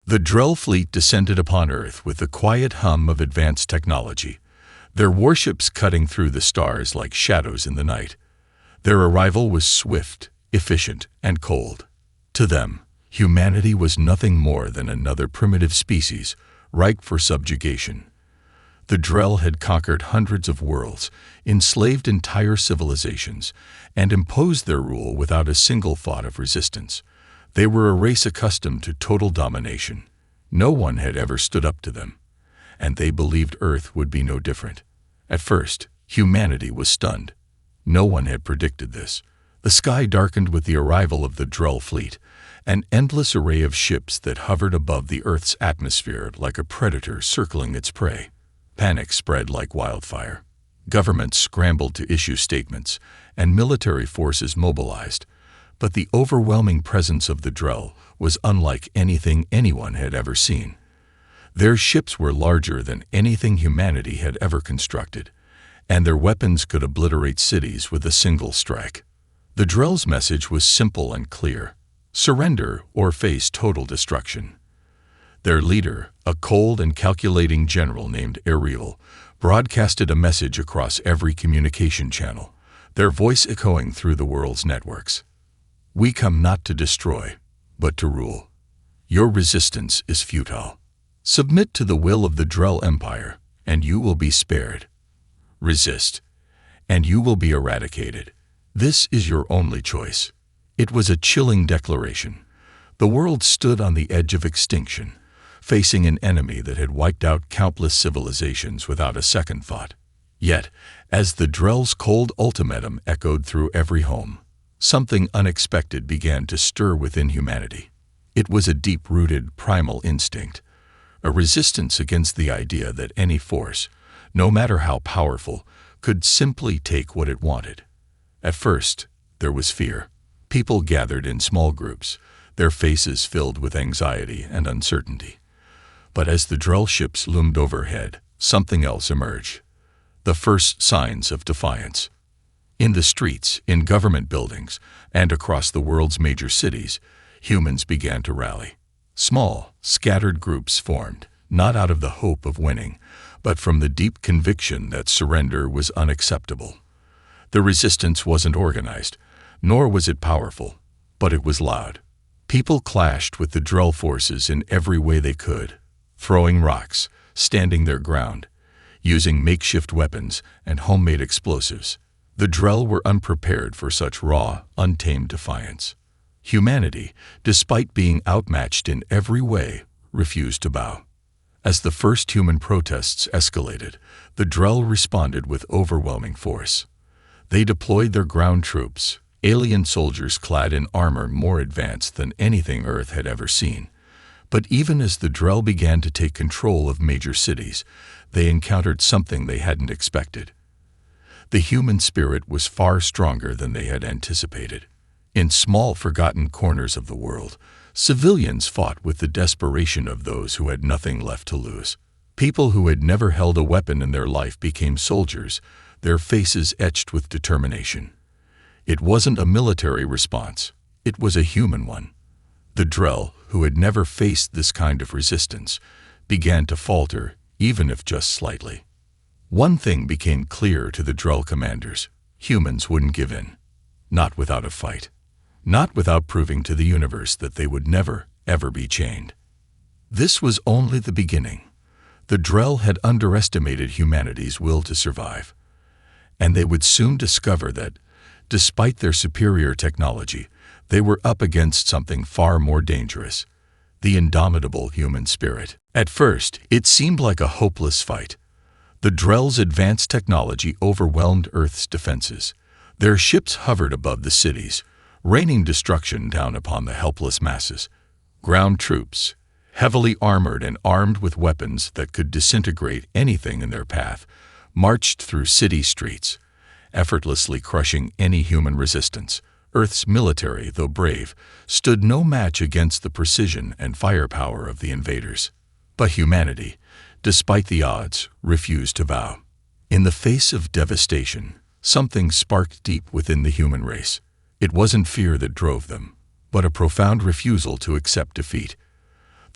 The Drell fleet descended upon Earth with the quiet hum of advanced technology, their warships cutting through the stars like shadows in the night. Their arrival was swift, efficient, and cold. To them, humanity was nothing more than another primitive species, ripe for subjugation. The Drell had conquered hundreds of worlds, enslaved entire civilizations, and imposed their rule without a single thought of resistance. They were a race accustomed to total domination. No one had ever stood up to them, and they believed Earth would be no different. At first, humanity was stunned. No one had predicted this. The sky darkened with the arrival of the Drell fleet, an endless array of ships that hovered above the Earth's atmosphere like a predator circling its prey. Panic spread like wildfire. Governments scrambled to issue statements, and military forces mobilized. But the overwhelming presence of the Drell was unlike anything anyone had ever seen. Their ships were larger than anything humanity had ever constructed, and their weapons could obliterate cities with a single strike. The Drell's message was simple and clear: surrender or face total destruction. Their leader, a cold and calculating general named Ariel, broadcasted a message across every communication channel, their voice echoing through the world's networks. "We come not to destroy, but to rule. Your resistance is futile. Submit to the will of the Drell Empire, and you will be spared. Resist, and you will be eradicated. This is your only choice." It was a chilling declaration. The world stood on the edge of extinction, facing an enemy that had wiped out countless civilizations without a second thought. Yet, as the Drell's cold ultimatum echoed through every home, something unexpected began to stir within humanity. It was a deep-rooted primal instinct, a resistance against the idea that any force, no matter how powerful, could simply take what it wanted. At first, there was fear. People gathered in small groups, their faces filled with anxiety and uncertainty. But as the Drell ships loomed overhead, something else emerged: the first signs of defiance. In the streets, in government buildings, and across the world's major cities, humans began to rally. Small, scattered groups formed, not out of the hope of winning, but from the deep conviction that surrender was unacceptable. The resistance wasn't organized, nor was it powerful, but it was loud. People clashed with the Drell forces in every way they could, throwing rocks, standing their ground, using makeshift weapons and homemade explosives. The Drell were unprepared for such raw, untamed defiance. Humanity, despite being outmatched in every way, refused to bow. As the first human protests escalated, the Drell responded with overwhelming force. They deployed their ground troops, alien soldiers clad in armor more advanced than anything Earth had ever seen. But even as the Drell began to take control of major cities, they encountered something they hadn't expected. The human spirit was far stronger than they had anticipated. In small, forgotten corners of the world, civilians fought with the desperation of those who had nothing left to lose. People who had never held a weapon in their life became soldiers, their faces etched with determination. It wasn't a military response, it was a human one. The Drell, who had never faced this kind of resistance, began to falter, even if just slightly. One thing became clear to the Drell commanders: humans wouldn't give in. Not without a fight. Not without proving to the universe that they would never, ever be chained. This was only the beginning. The Drell had underestimated humanity's will to survive, and they would soon discover that, despite their superior technology, they were up against something far more dangerous: the indomitable human spirit. At first, it seemed like a hopeless fight. The Drell's advanced technology overwhelmed Earth's defenses. Their ships hovered above the cities, raining destruction down upon the helpless masses. Ground troops, heavily armored and armed with weapons that could disintegrate anything in their path, marched through city streets, effortlessly crushing any human resistance. Earth's military, though brave, stood no match against the precision and firepower of the invaders. But humanity, despite the odds, refused to bow. In the face of devastation, something sparked deep within the human race. It wasn't fear that drove them, but a profound refusal to accept defeat.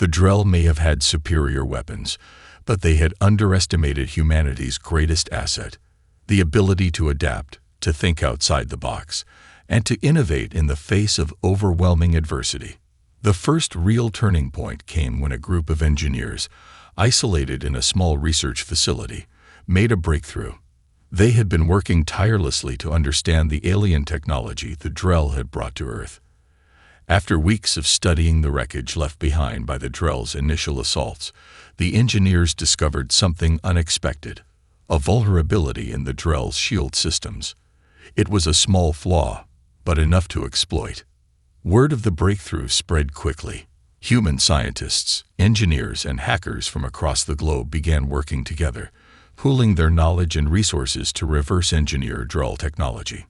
The Drell may have had superior weapons, but they had underestimated humanity's greatest asset, the ability to adapt, to think outside the box, and to innovate in the face of overwhelming adversity. The first real turning point came when a group of engineers, isolated in a small research facility, made a breakthrough. They had been working tirelessly to understand the alien technology the Drell had brought to Earth. After weeks of studying the wreckage left behind by the Drell's initial assaults, the engineers discovered something unexpected, a vulnerability in the Drell's shield systems. It was a small flaw, but enough to exploit. Word of the breakthrough spread quickly. Human scientists, engineers, and hackers from across the globe began working together, pooling their knowledge and resources to reverse engineer Drell technology.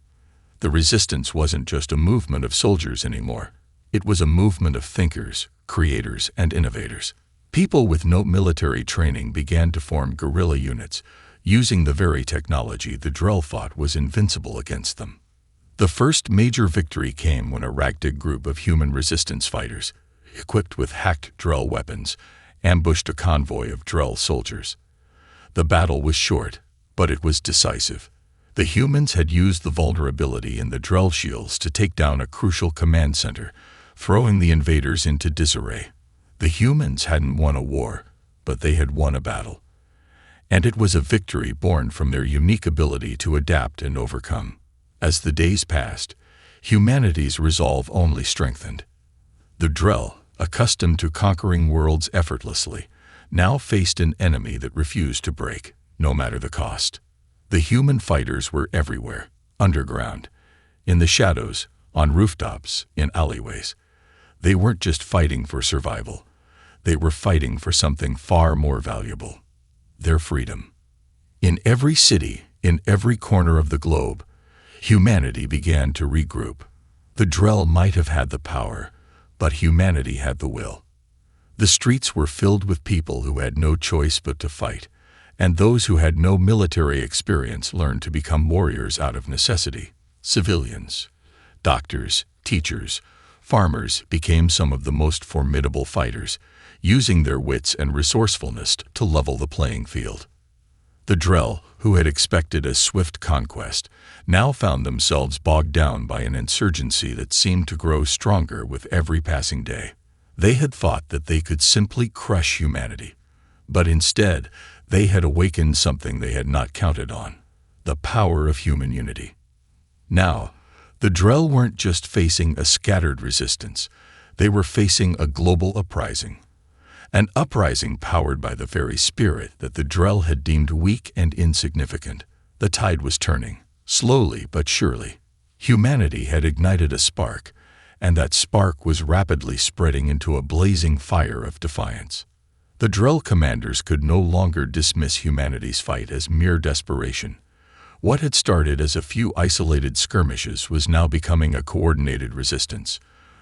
The resistance wasn't just a movement of soldiers anymore. It was a movement of thinkers, creators, and innovators. People with no military training began to form guerrilla units, using the very technology the Drell thought was invincible against them. The first major victory came when a ragtag group of human resistance fighters, equipped with hacked Drell weapons, ambushed a convoy of Drell soldiers. The battle was short, but it was decisive. The humans had used the vulnerability in the Drell shields to take down a crucial command center, throwing the invaders into disarray. The humans hadn't won a war, but they had won a battle. And it was a victory born from their unique ability to adapt and overcome. As the days passed, humanity's resolve only strengthened. The Drell, accustomed to conquering worlds effortlessly, now faced an enemy that refused to break, no matter the cost. The human fighters were everywhere, underground, in the shadows, on rooftops, in alleyways. They weren't just fighting for survival. They were fighting for something far more valuable: their freedom. In every city, in every corner of the globe, humanity began to regroup. The Drell might have had the power, but humanity had the will. The streets were filled with people who had no choice but to fight, and those who had no military experience learned to become warriors out of necessity. Civilians, doctors, teachers, farmers became some of the most formidable fighters, using their wits and resourcefulness to level the playing field. The Drell, who had expected a swift conquest, now found themselves bogged down by an insurgency that seemed to grow stronger with every passing day. They had thought that they could simply crush humanity, but instead they had awakened something they had not counted on: the power of human unity. Now, the Drell weren't just facing a scattered resistance, they were facing a global uprising. An uprising powered by the very spirit that the Drell had deemed weak and insignificant. The tide was turning, slowly but surely. Humanity had ignited a spark, and that spark was rapidly spreading into a blazing fire of defiance. The Drell commanders could no longer dismiss humanity's fight as mere desperation. What had started as a few isolated skirmishes was now becoming a coordinated resistance.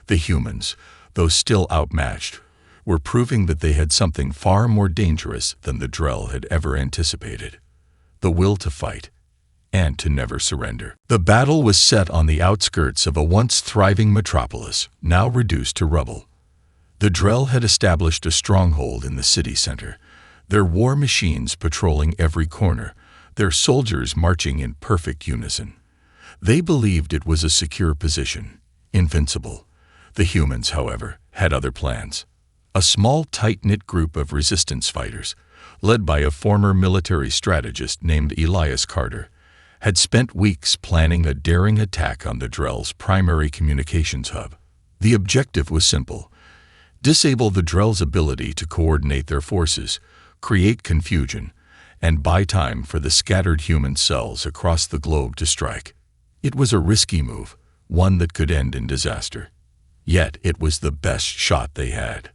The humans, though still outmatched, were proving that they had something far more dangerous than the Drell had ever anticipated: the will to fight, and to never surrender. The battle was set on the outskirts of a once thriving metropolis, now reduced to rubble. The Drell had established a stronghold in the city center, their war machines patrolling every corner, their soldiers marching in perfect unison. They believed it was a secure position, invincible. The humans, however, had other plans. A small, tight-knit group of resistance fighters, led by a former military strategist named Elias Carter, had spent weeks planning a daring attack on the Drell's primary communications hub. The objective was simple: disable the Drell's ability to coordinate their forces, create confusion, and buy time for the scattered human cells across the globe to strike. It was a risky move, one that could end in disaster. Yet it was the best shot they had.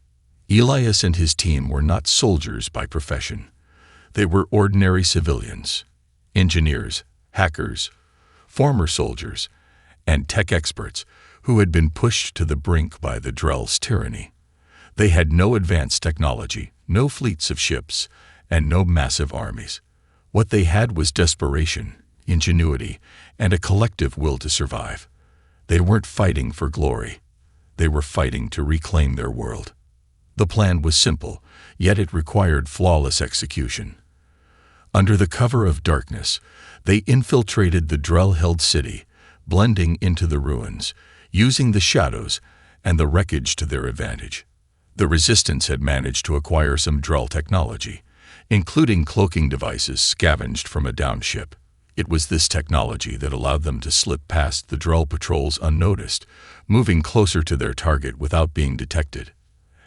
Elias and his team were not soldiers by profession. They were ordinary civilians, engineers, hackers, former soldiers, and tech experts who had been pushed to the brink by the Drell's tyranny. They had no advanced technology, no fleets of ships, and no massive armies. What they had was desperation, ingenuity, and a collective will to survive. They weren't fighting for glory. They were fighting to reclaim their world. The plan was simple, yet it required flawless execution. Under the cover of darkness, they infiltrated the Drell-held city, blending into the ruins, using the shadows and the wreckage to their advantage. The Resistance had managed to acquire some Drell technology, including cloaking devices scavenged from a downed ship. It was this technology that allowed them to slip past the Drell patrols unnoticed, moving closer to their target without being detected.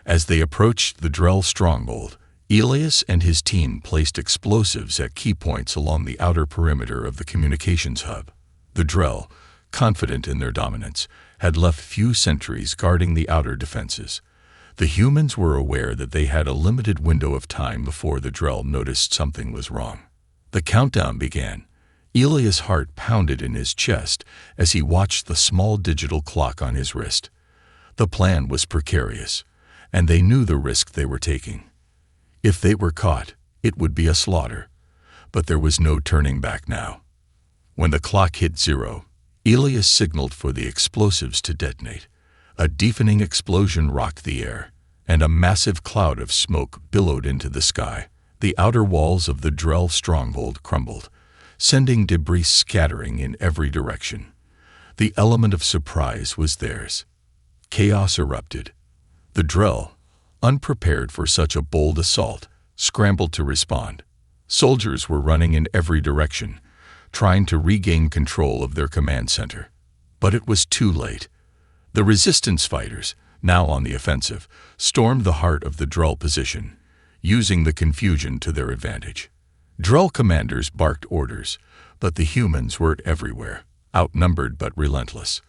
As they approached the Drell stronghold, Elias and his team placed explosives at key points along the outer perimeter of the communications hub. The Drell, confident in their dominance, had left few sentries guarding the outer defenses. The humans were aware that they had a limited window of time before the Drell noticed something was wrong. The countdown began. Elias' heart pounded in his chest as he watched the small digital clock on his wrist. The plan was precarious, and they knew the risk they were taking. If they were caught, it would be a slaughter, but there was no turning back now. When the clock hit 0, Elias signaled for the explosives to detonate. A deafening explosion rocked the air, and a massive cloud of smoke billowed into the sky. The outer walls of the Drell stronghold crumbled, sending debris scattering in every direction. The element of surprise was theirs. Chaos erupted. The Drell, unprepared for such a bold assault, scrambled to respond. Soldiers were running in every direction, trying to regain control of their command center. But it was too late. The Resistance fighters, now on the offensive, stormed the heart of the Drell position, using the confusion to their advantage. Drell commanders barked orders, but the humans were everywhere, outnumbered but relentless.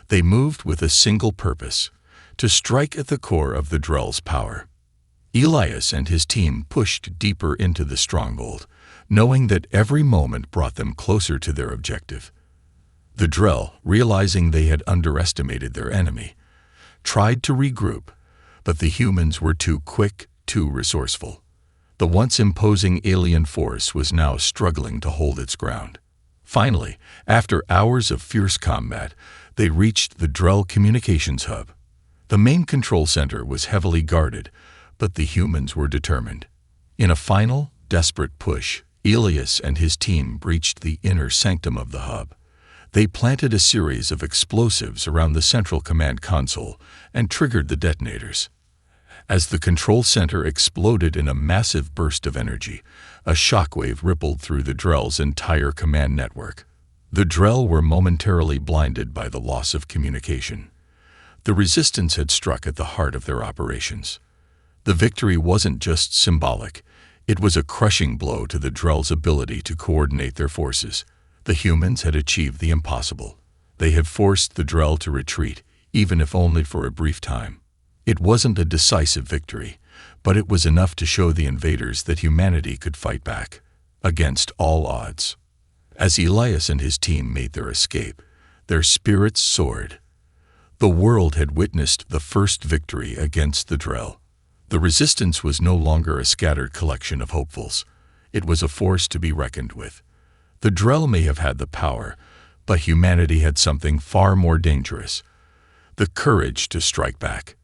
They moved with a single purpose: to strike at the core of the Drell's power. Elias and his team pushed deeper into the stronghold, knowing that every moment brought them closer to their objective. The Drell, realizing they had underestimated their enemy, tried to regroup, but the humans were too quick, too resourceful. The once imposing alien force was now struggling to hold its ground. Finally, after hours of fierce combat, they reached the Drell communications hub. The main control center was heavily guarded, but the humans were determined. In a final, desperate push, Elias and his team breached the inner sanctum of the hub. They planted a series of explosives around the central command console and triggered the detonators. As the control center exploded in a massive burst of energy, a shockwave rippled through the Drell's entire command network. The Drell were momentarily blinded by the loss of communication. The Resistance had struck at the heart of their operations. The victory wasn't just symbolic, it was a crushing blow to the Drell's ability to coordinate their forces. The humans had achieved the impossible. They had forced the Drell to retreat, even if only for a brief time. It wasn't a decisive victory, but it was enough to show the invaders that humanity could fight back, against all odds. As Elias and his team made their escape, their spirits soared. The world had witnessed the first victory against the Drell. The Resistance was no longer a scattered collection of hopefuls. It was a force to be reckoned with. The Drell may have had the power, but humanity had something far more dangerous: the courage to strike back.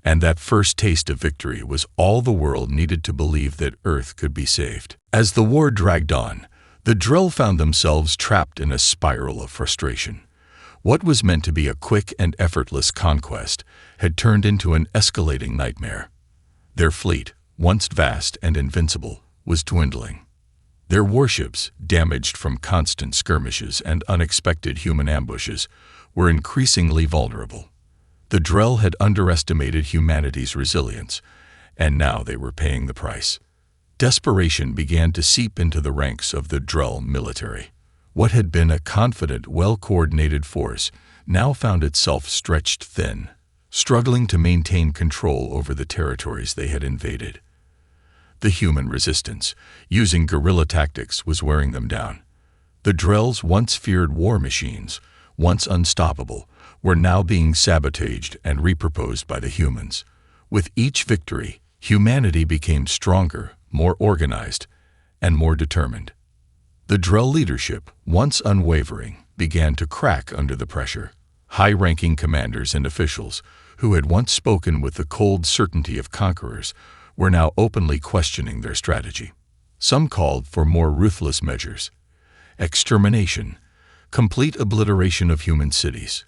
And that first taste of victory was all the world needed to believe that Earth could be saved. As the war dragged on, the Drell found themselves trapped in a spiral of frustration. What was meant to be a quick and effortless conquest had turned into an escalating nightmare. Their fleet, once vast and invincible, was dwindling. Their warships, damaged from constant skirmishes and unexpected human ambushes, were increasingly vulnerable. The Drell had underestimated humanity's resilience, and now they were paying the price. Desperation began to seep into the ranks of the Drell military. What had been a confident, well-coordinated force now found itself stretched thin, struggling to maintain control over the territories they had invaded. The human resistance, using guerrilla tactics, was wearing them down. The Drell's once feared war machines, once unstoppable, were now being sabotaged and reproposed by the humans. With each victory, humanity became stronger, more organized, and more determined. The Drell leadership, once unwavering, began to crack under the pressure. High-ranking commanders and officials, who had once spoken with the cold certainty of conquerors, were now openly questioning their strategy. Some called for more ruthless measures: extermination, complete obliteration of human cities.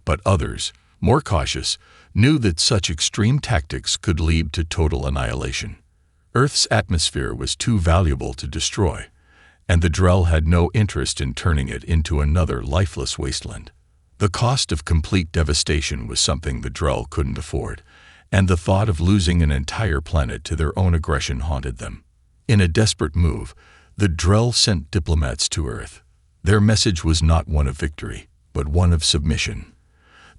But others, more cautious, knew that such extreme tactics could lead to total annihilation. Earth's atmosphere was too valuable to destroy, and the Drell had no interest in turning it into another lifeless wasteland. The cost of complete devastation was something the Drell couldn't afford, and the thought of losing an entire planet to their own aggression haunted them. In a desperate move, the Drell sent diplomats to Earth. Their message was not one of victory, but one of submission.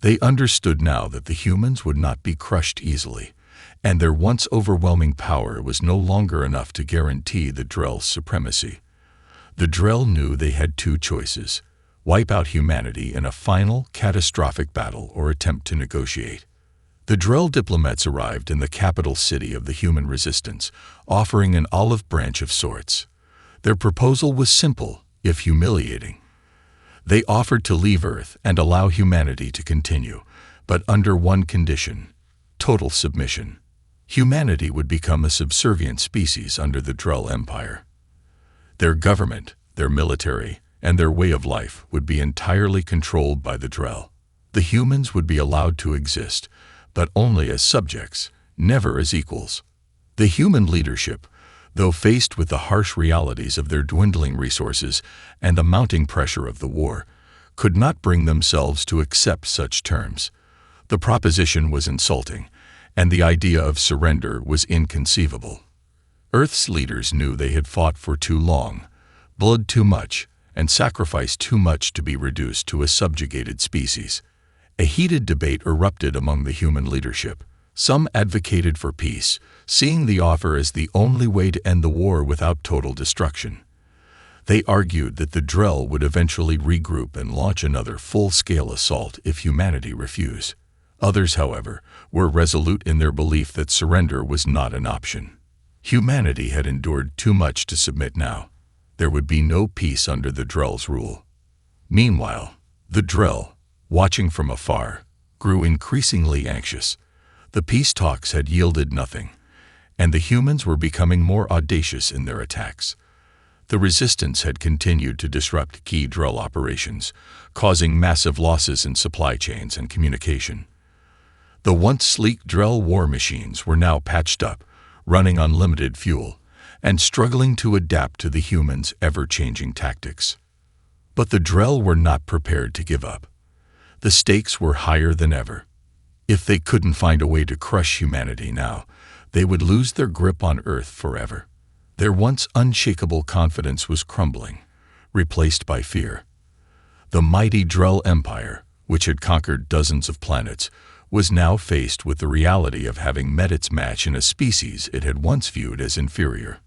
They understood now that the humans would not be crushed easily, and their once overwhelming power was no longer enough to guarantee the Drell's supremacy. The Drell knew they had two choices: wipe out humanity in a final, catastrophic battle or attempt to negotiate. The Drell diplomats arrived in the capital city of the human resistance, offering an olive branch of sorts. Their proposal was simple, if humiliating. They offered to leave Earth and allow humanity to continue, but under one condition: total submission. Humanity would become a subservient species under the Drell Empire. Their government, their military, and their way of life would be entirely controlled by the Drell. The humans would be allowed to exist, but only as subjects, never as equals. The human leadership, though faced with the harsh realities of their dwindling resources and the mounting pressure of the war, could not bring themselves to accept such terms. The proposition was insulting, and the idea of surrender was inconceivable. Earth's leaders knew they had fought for too long, bled too much, and sacrificed too much to be reduced to a subjugated species. A heated debate erupted among the human leadership. Some advocated for peace, seeing the offer as the only way to end the war without total destruction. They argued that the Drell would eventually regroup and launch another full-scale assault if humanity refused. Others, however, were resolute in their belief that surrender was not an option. Humanity had endured too much to submit now. There would be no peace under the Drell's rule. Meanwhile, the Drell, watching from afar, grew increasingly anxious. The peace talks had yielded nothing, and the humans were becoming more audacious in their attacks. The resistance had continued to disrupt key Drell operations, causing massive losses in supply chains and communication. The once sleek Drell war machines were now patched up, running on limited fuel, and struggling to adapt to the humans' ever-changing tactics. But the Drell were not prepared to give up. The stakes were higher than ever. If they couldn't find a way to crush humanity now, they would lose their grip on Earth forever. Their once unshakable confidence was crumbling, replaced by fear. The mighty Drell Empire, which had conquered dozens of planets, was now faced with the reality of having met its match in a species it had once viewed as inferior.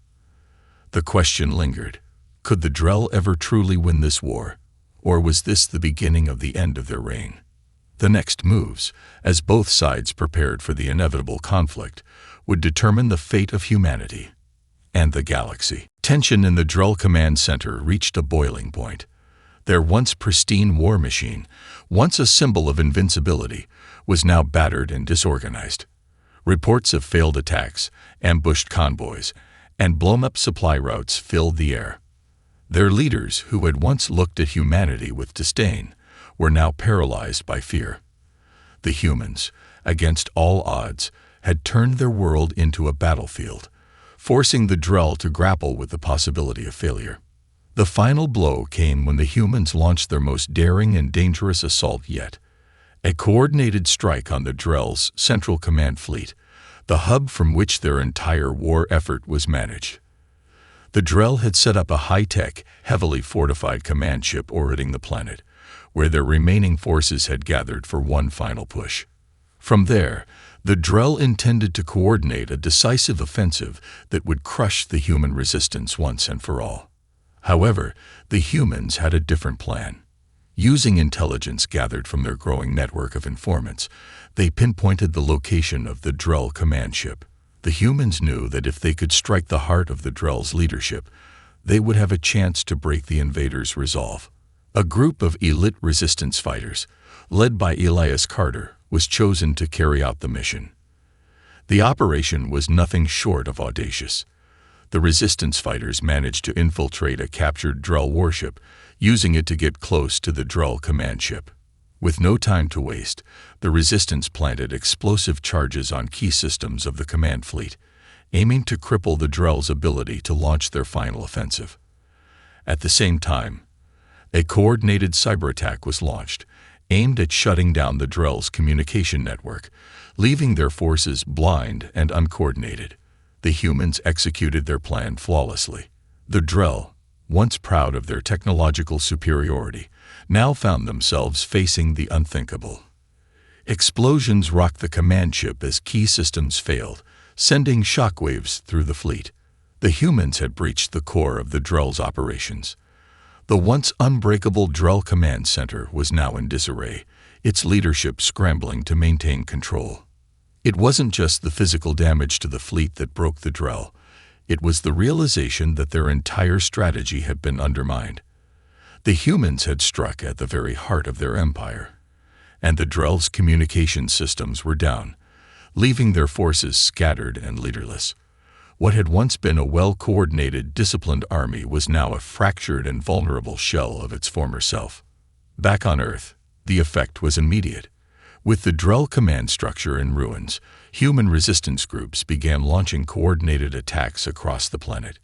The question lingered: could the Drell ever truly win this war, or was this the beginning of the end of their reign? The next moves, as both sides prepared for the inevitable conflict, would determine the fate of humanity and the galaxy. Tension in the Drell Command Center reached a boiling point. Their once pristine war machine, once a symbol of invincibility, was now battered and disorganized. Reports of failed attacks, ambushed convoys, and blown-up supply routes filled the air. Their leaders, who had once looked at humanity with disdain, were now paralyzed by fear. The humans, against all odds, had turned their world into a battlefield, forcing the Drell to grapple with the possibility of failure. The final blow came when the humans launched their most daring and dangerous assault yet: a coordinated strike on the Drell's Central Command Fleet, the hub from which their entire war effort was managed. The Drell had set up a high-tech, heavily fortified command ship orbiting the planet, where their remaining forces had gathered for one final push. From there, the Drell intended to coordinate a decisive offensive that would crush the human resistance once and for all. However, the humans had a different plan. Using intelligence gathered from their growing network of informants, they pinpointed the location of the Drell command ship. The humans knew that if they could strike the heart of the Drell's leadership, they would have a chance to break the invaders' resolve. A group of elite resistance fighters, led by Elias Carter, was chosen to carry out the mission. The operation was nothing short of audacious. The resistance fighters managed to infiltrate a captured Drell warship, using it to get close to the Drell command ship. With no time to waste, the resistance planted explosive charges on key systems of the command fleet, aiming to cripple the Drell's ability to launch their final offensive. At the same time, a coordinated cyber attack was launched, aimed at shutting down the Drell's communication network, leaving their forces blind and uncoordinated. The humans executed their plan flawlessly. The Drell, once proud of their technological superiority, now found themselves facing the unthinkable. Explosions rocked the command ship as key systems failed, sending shockwaves through the fleet. The humans had breached the core of the Drell's operations. The once unbreakable Drell command center was now in disarray, its leadership scrambling to maintain control. It wasn't just the physical damage to the fleet that broke the Drell. It was the realization that their entire strategy had been undermined. The humans had struck at the very heart of their empire, and the Drell's communication systems were down, leaving their forces scattered and leaderless. What had once been a well-coordinated, disciplined army was now a fractured and vulnerable shell of its former self. Back on Earth, the effect was immediate. With the Drell command structure in ruins, human resistance groups began launching coordinated attacks across the planet.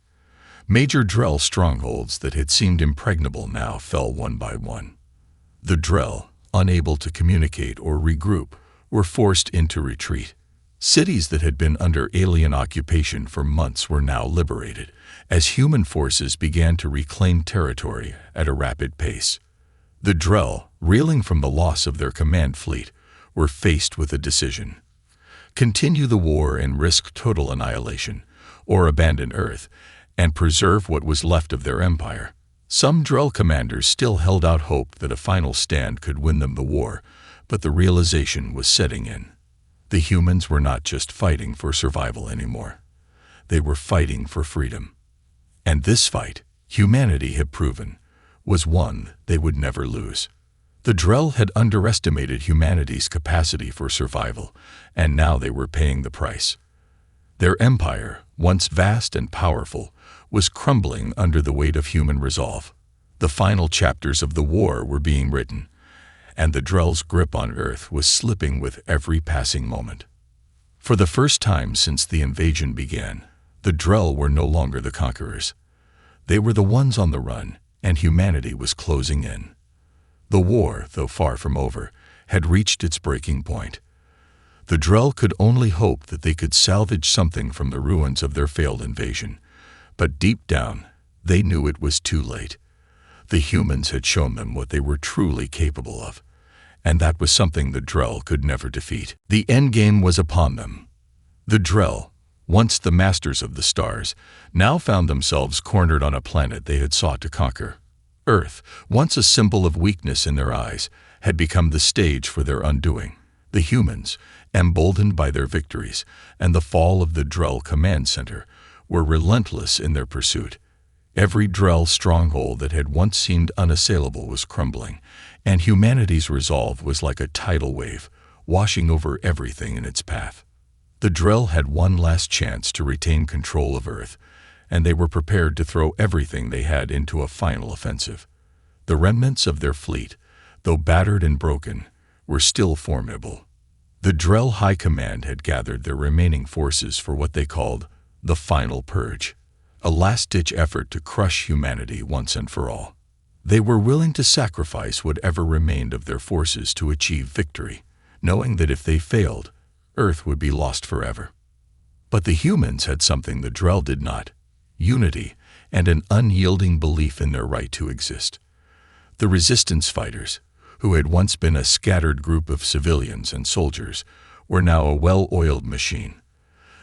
Major Drell strongholds that had seemed impregnable now fell one by one. The Drell, unable to communicate or regroup, were forced into retreat. Cities that had been under alien occupation for months were now liberated, as human forces began to reclaim territory at a rapid pace. The Drell, reeling from the loss of their command fleet, were faced with a decision: continue the war and risk total annihilation, or abandon Earth and preserve what was left of their empire. Some Drell commanders still held out hope that a final stand could win them the war, but the realization was setting in. The humans were not just fighting for survival anymore. They were fighting for freedom. And this fight, humanity had proven, was one they would never lose. The Drell had underestimated humanity's capacity for survival, and now they were paying the price. Their empire, once vast and powerful, was crumbling under the weight of human resolve. The final chapters of the war were being written, and the Drell's grip on Earth was slipping with every passing moment. For the first time since the invasion began, the Drell were no longer the conquerors. They were the ones on the run, and humanity was closing in. The war, though far from over, had reached its breaking point. The Drell could only hope that they could salvage something from the ruins of their failed invasion, but deep down, they knew it was too late. The humans had shown them what they were truly capable of, and that was something the Drell could never defeat. The endgame was upon them. The Drell, once the masters of the stars, now found themselves cornered on a planet they had sought to conquer. Earth, once a symbol of weakness in their eyes, had become the stage for their undoing. The humans, emboldened by their victories and the fall of the Drell command center, were relentless in their pursuit. Every Drell stronghold that had once seemed unassailable was crumbling, and humanity's resolve was like a tidal wave, washing over everything in its path. The Drell had one last chance to retain control of Earth, and they were prepared to throw everything they had into a final offensive. The remnants of their fleet, though battered and broken, were still formidable. The Drell High Command had gathered their remaining forces for what they called the Final Purge, a last-ditch effort to crush humanity once and for all. They were willing to sacrifice whatever remained of their forces to achieve victory, knowing that if they failed, Earth would be lost forever. But the humans had something the Drell did not: unity and an unyielding belief in their right to exist. The resistance fighters, who had once been a scattered group of civilians and soldiers, were now a well-oiled machine.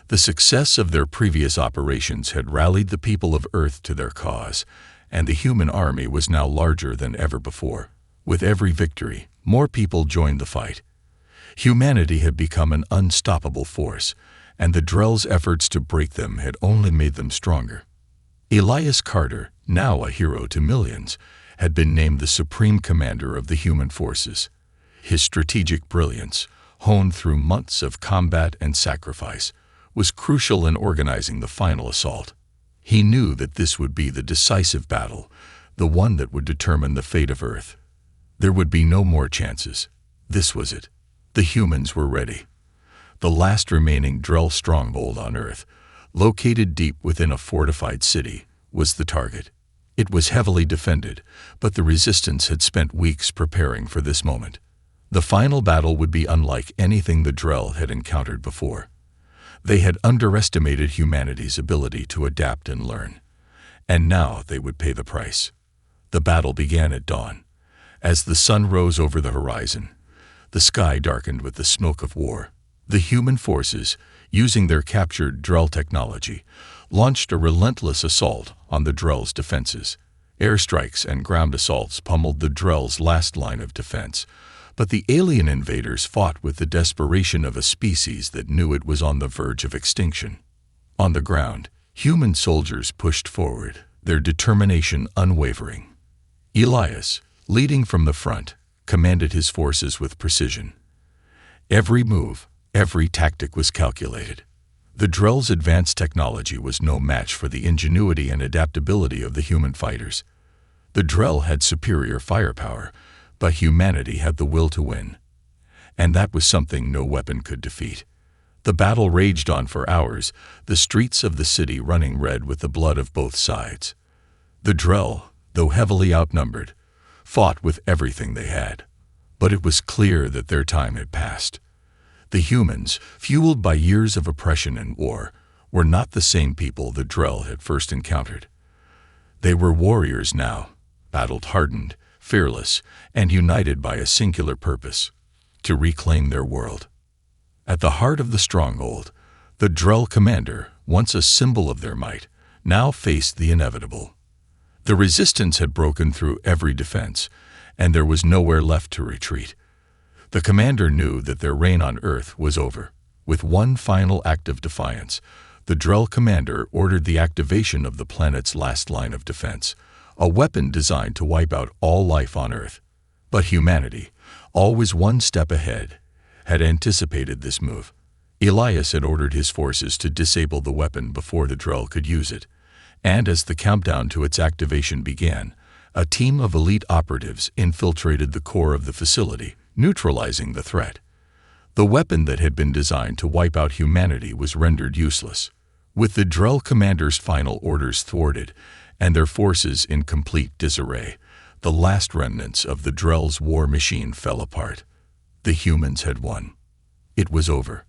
The success of their previous operations had rallied the people of Earth to their cause, and the human army was now larger than ever before. With every victory, more people joined the fight. Humanity had become an unstoppable force, and the Drell's efforts to break them had only made them stronger. Elias Carter, now a hero to millions, had been named the supreme commander of the human forces. His strategic brilliance, honed through months of combat and sacrifice, was crucial in organizing the final assault. He knew that this would be the decisive battle, the one that would determine the fate of Earth. There would be no more chances. This was it. The humans were ready. The last remaining Drell stronghold on Earth, located deep within a fortified city, was the target. It was heavily defended, but the Resistance had spent weeks preparing for this moment. The final battle would be unlike anything the Drell had encountered before. They had underestimated humanity's ability to adapt and learn, and now they would pay the price. The battle began at dawn. As the sun rose over the horizon, the sky darkened with the smoke of war. The human forces, using their captured Drell technology, launched a relentless assault on the Drell's defenses. Airstrikes and ground assaults pummeled the Drell's last line of defense, but the alien invaders fought with the desperation of a species that knew it was on the verge of extinction. On the ground, human soldiers pushed forward, their determination unwavering. Elias, leading from the front, commanded his forces with precision. Every move, every tactic was calculated. The Drell's advanced technology was no match for the ingenuity and adaptability of the human fighters. The Drell had superior firepower, but humanity had the will to win. And that was something no weapon could defeat. The battle raged on for hours, the streets of the city running red with the blood of both sides. The Drell, though heavily outnumbered, fought with everything they had. But it was clear that their time had passed. The humans, fueled by years of oppression and war, were not the same people the Drell had first encountered. They were warriors now, battle-hardened, fearless, and united by a singular purpose: to reclaim their world. At the heart of the stronghold, the Drell commander, once a symbol of their might, now faced the inevitable. The Resistance had broken through every defense, and there was nowhere left to retreat. The commander knew that their reign on Earth was over. With one final act of defiance, the Drell commander ordered the activation of the planet's last line of defense, a weapon designed to wipe out all life on Earth. But humanity, always one step ahead, had anticipated this move. Elias had ordered his forces to disable the weapon before the Drell could use it, and as the countdown to its activation began, a team of elite operatives infiltrated the core of the facility, neutralizing the threat. The weapon that had been designed to wipe out humanity was rendered useless. With the Drell commander's final orders thwarted and their forces in complete disarray, the last remnants of the Drell's war machine fell apart. The humans had won. It was over.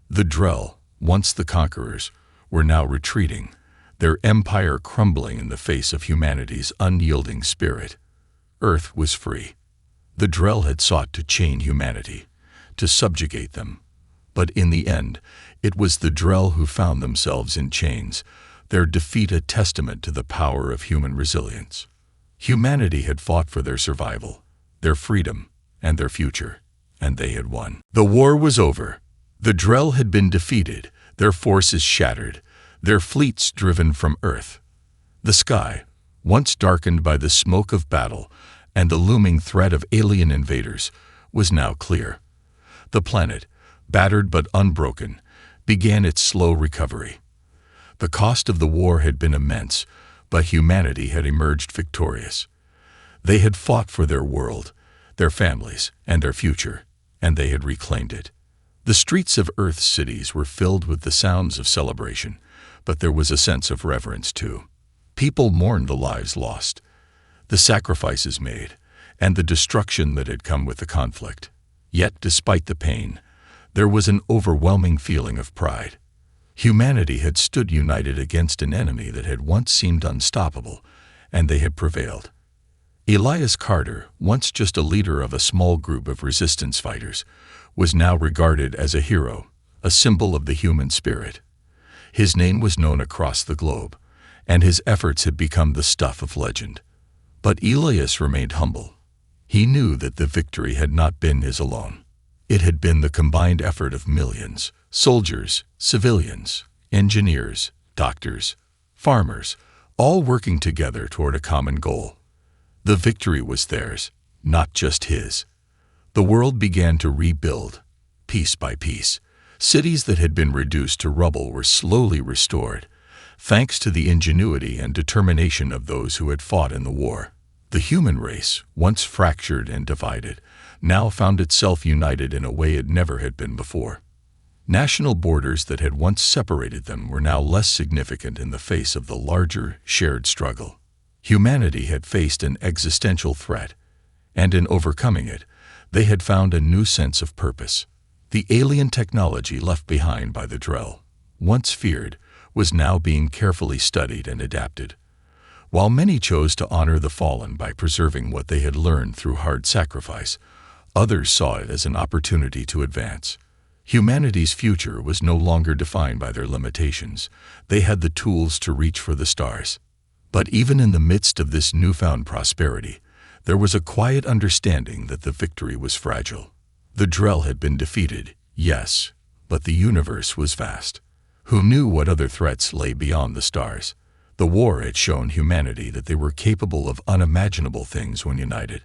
The Drell, once the conquerors, were now retreating, their empire crumbling in the face of humanity's unyielding spirit. Earth was free. The Drell had sought to chain humanity, to subjugate them. But in the end, it was the Drell who found themselves in chains, their defeat a testament to the power of human resilience. Humanity had fought for their survival, their freedom, and their future, and they had won. The war was over. The Drell had been defeated, their forces shattered, their fleets driven from Earth. The sky, once darkened by the smoke of battle and the looming threat of alien invaders, was now clear. The planet, battered but unbroken, began its slow recovery. The cost of the war had been immense, but humanity had emerged victorious. They had fought for their world, their families, and their future, and they had reclaimed it. The streets of Earth's cities were filled with the sounds of celebration, but there was a sense of reverence too. People mourned the lives lost, the sacrifices made, and the destruction that had come with the conflict. Yet, despite the pain, there was an overwhelming feeling of pride. Humanity had stood united against an enemy that had once seemed unstoppable, and they had prevailed. Elias Carter, once just a leader of a small group of resistance fighters, was now regarded as a hero, a symbol of the human spirit. His name was known across the globe, and his efforts had become the stuff of legend. But Elias remained humble. He knew that the victory had not been his alone. It had been the combined effort of millions, soldiers, civilians, engineers, doctors, farmers, all working together toward a common goal. The victory was theirs, not just his. The world began to rebuild. piece by piece. Cities that had been reduced to rubble were slowly restored, thanks to the ingenuity and determination of those who had fought in the war. The human race, once fractured and divided, now found itself united in a way it never had been before. National borders that had once separated them were now less significant in the face of the larger, shared struggle. Humanity had faced an existential threat, and in overcoming it, they had found a new sense of purpose. The alien technology left behind by the Drell, once feared, was now being carefully studied and adapted. While many chose to honor the fallen by preserving what they had learned through hard sacrifice, others saw it as an opportunity to advance. Humanity's future was no longer defined by their limitations. They had the tools to reach for the stars. But even in the midst of this newfound prosperity, there was a quiet understanding that the victory was fragile. The Drell had been defeated, yes, but the universe was vast. Who knew what other threats lay beyond the stars? The war had shown humanity that they were capable of unimaginable things when united,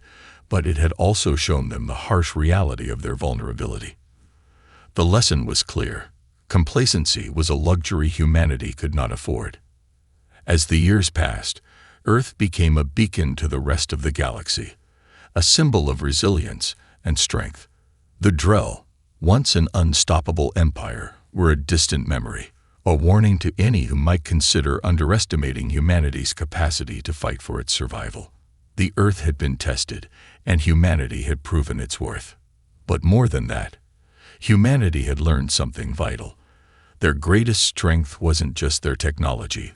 but it had also shown them the harsh reality of their vulnerability. The lesson was clear. Complacency was a luxury humanity could not afford. As the years passed, Earth became a beacon to the rest of the galaxy, a symbol of resilience and strength. The Drell, once an unstoppable empire, were a distant memory, a warning to any who might consider underestimating humanity's capacity to fight for its survival. The Earth had been tested, and humanity had proven its worth. But more than that, humanity had learned something vital. Their greatest strength wasn't just their technology,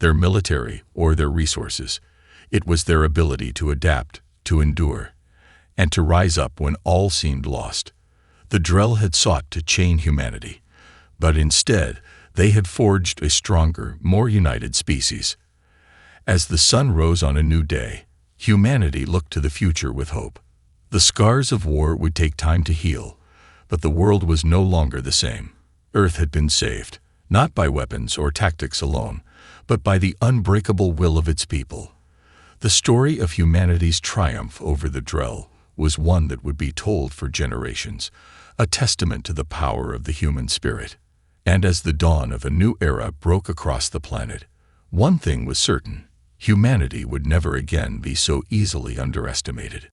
their military, or their resources. It was their ability to adapt, to endure, and to rise up when all seemed lost. The Drell had sought to chain humanity, but instead they had forged a stronger, more united species. As the sun rose on a new day, humanity looked to the future with hope. The scars of war would take time to heal, but the world was no longer the same. Earth had been saved, not by weapons or tactics alone, but by the unbreakable will of its people. The story of humanity's triumph over the Drell was one that would be told for generations, a testament to the power of the human spirit. And as the dawn of a new era broke across the planet, one thing was certain: humanity would never again be so easily underestimated.